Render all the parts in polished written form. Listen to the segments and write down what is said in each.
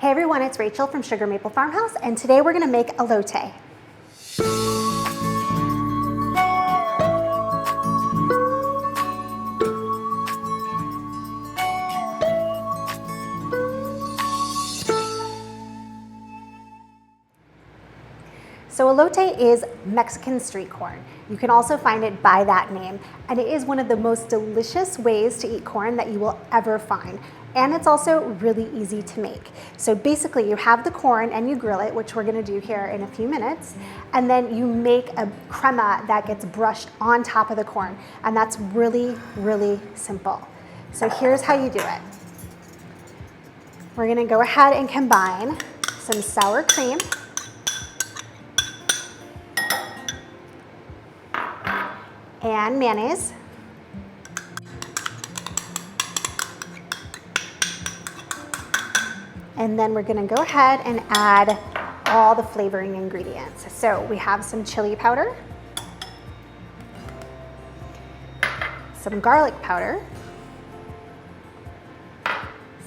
Hey everyone, it's Rachel from Sugar Maple Farmhouse, and today we're gonna make elote. So elote is Mexican street corn. You can also find it by that name, and it is one of the most delicious ways to eat corn that you will ever find. And it's also really easy to make. So basically you have the corn and you grill it, which we're gonna do here in a few minutes, and then you make a crema that gets brushed on top of the corn, and that's really, really simple. So here's how you do it. We're gonna go ahead and combine some sour cream, and mayonnaise, and then we're gonna go ahead and add all the flavoring ingredients. So we have some chili powder, some garlic powder,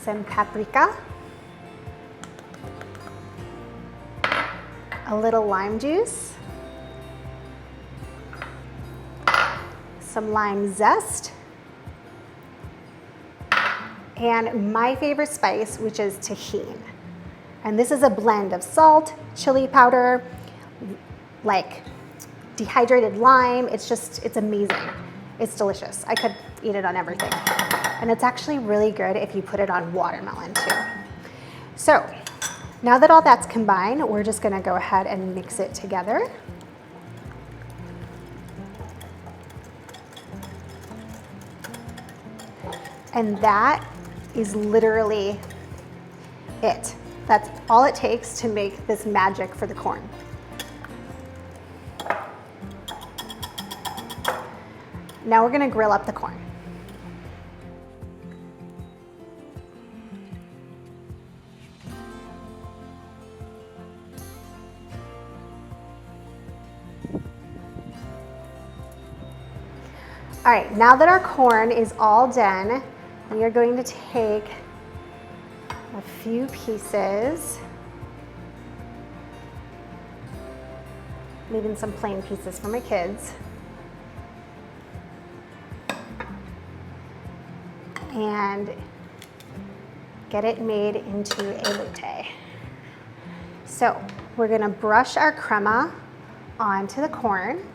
some paprika, a little lime juice, some lime zest, and my favorite spice, which is tahini. And this is a blend of salt, chili powder, like dehydrated lime. It's amazing. It's delicious. I could eat it on everything. And it's actually really good if you put it on watermelon too. So now that all that's combined, we're just gonna go ahead and mix it together. And that is literally it. That's all it takes to make this magic for the corn. Now we're gonna grill up the corn. All right, now that our corn is all done, we are going to take a few pieces, leaving some plain pieces for my kids, and get it made into elote. So we're gonna brush our crema onto the corn.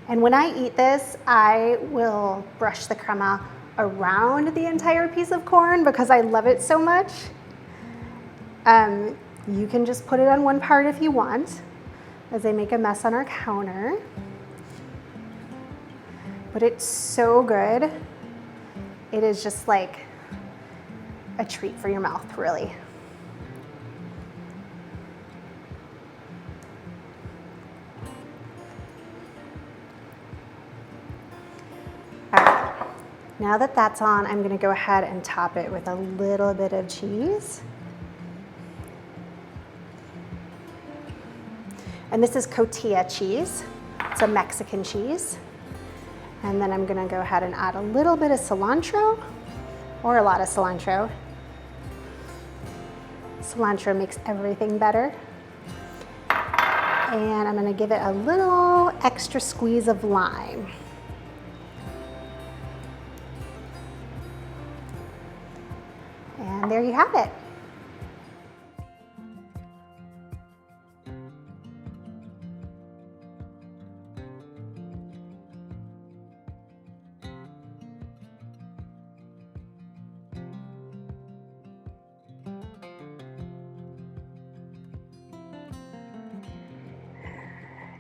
And when I eat this, I will brush the crema around the entire piece of corn because I love it so much. You can just put it on one part if you want, as I make a mess on our counter. But it's so good. It is just like a treat for your mouth, really. Now that that's on, I'm gonna go ahead and top it with a little bit of cheese. And this is cotija cheese. It's a Mexican cheese. And then I'm gonna go ahead and add a little bit of cilantro, or a lot of cilantro. Cilantro makes everything better. And I'm gonna give it a little extra squeeze of lime. And there you have it.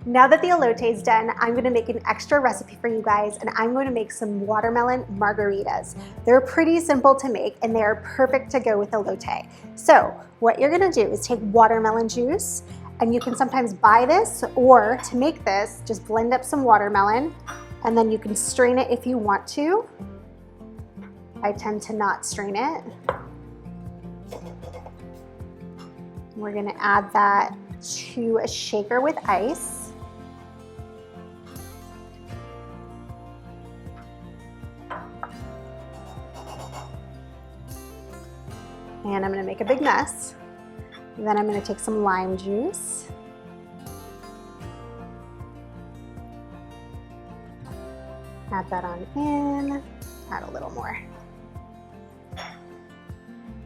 Now that the elote is done, I'm gonna make an extra recipe for you guys, and I'm going to make some watermelon margaritas. They're pretty simple to make, and they're perfect to go with elote. So what you're gonna do is take watermelon juice, and you can sometimes buy this, or to make this, just blend up some watermelon, and then you can strain it if you want to. I tend to not strain it. We're gonna add that to a shaker with ice. And I'm gonna make a big mess. And then I'm gonna take some lime juice. Add that on in, add a little more.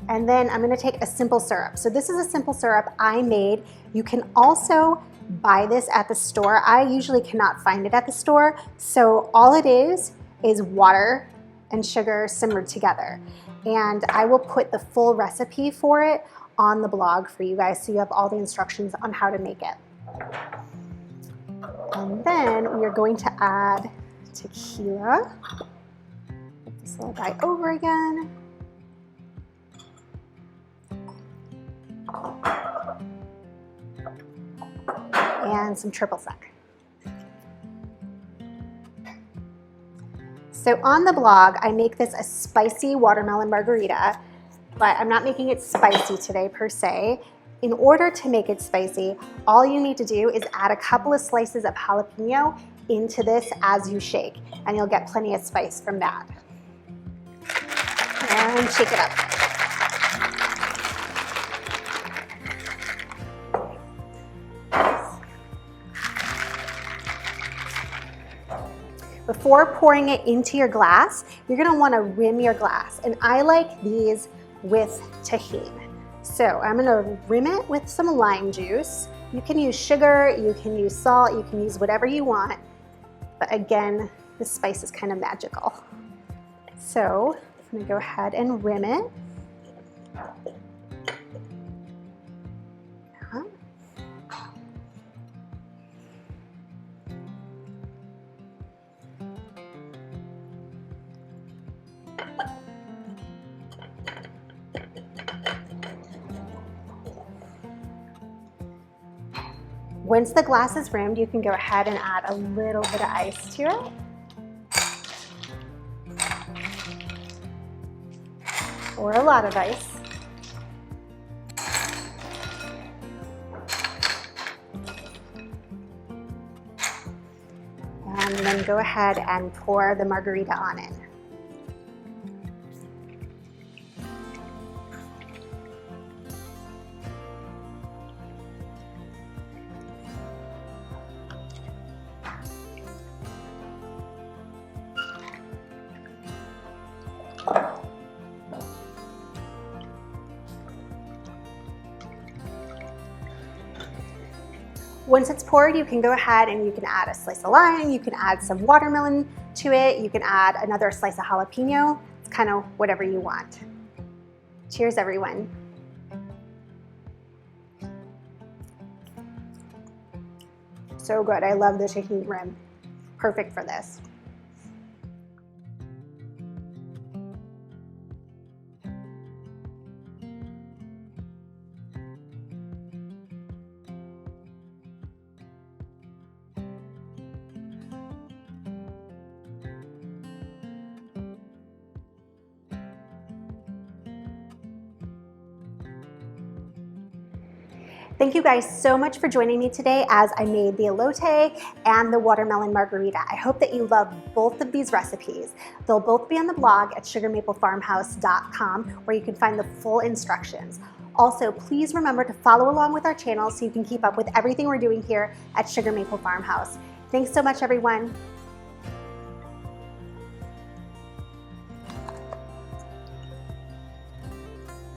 And then I'm gonna take a simple syrup. So this is a simple syrup I made. You can also buy this at the store. I usually cannot find it at the store. So all it is water and sugar simmered together. And I will put the full recipe for it on the blog for you guys so you have all the instructions on how to make it. And then we are going to add tequila. Put this little guy over again. And some triple sec. So on the blog, I make this a spicy watermelon margarita, but I'm not making it spicy today per se. In order to make it spicy, all you need to do is add a couple of slices of jalapeno into this as you shake, and you'll get plenty of spice from that. And shake it up. Before pouring it into your glass, you're gonna wanna rim your glass. And I like these with tahini. So I'm gonna rim it with some lime juice. You can use sugar, you can use salt, you can use whatever you want. But again, the spice is kind of magical. So I'm gonna go ahead and rim it. Once the glass is rimmed, you can go ahead and add a little bit of ice to it. Or a lot of ice. And then go ahead and pour the margarita on it. Once it's poured, you can go ahead and you can add a slice of lime, you can add some watermelon to it, you can add another slice of jalapeno. It's kind of whatever you want. Cheers, everyone. So good, I love the tahini rim. Perfect for this. Thank you guys so much for joining me today as I made the elote and the watermelon margarita. I hope that you love both of these recipes. They'll both be on the blog at sugarmaplefarmhouse.com where you can find the full instructions. Also, please remember to follow along with our channel so you can keep up with everything we're doing here at Sugar Maple Farmhouse. Thanks so much, everyone.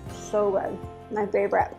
So good, my favorite.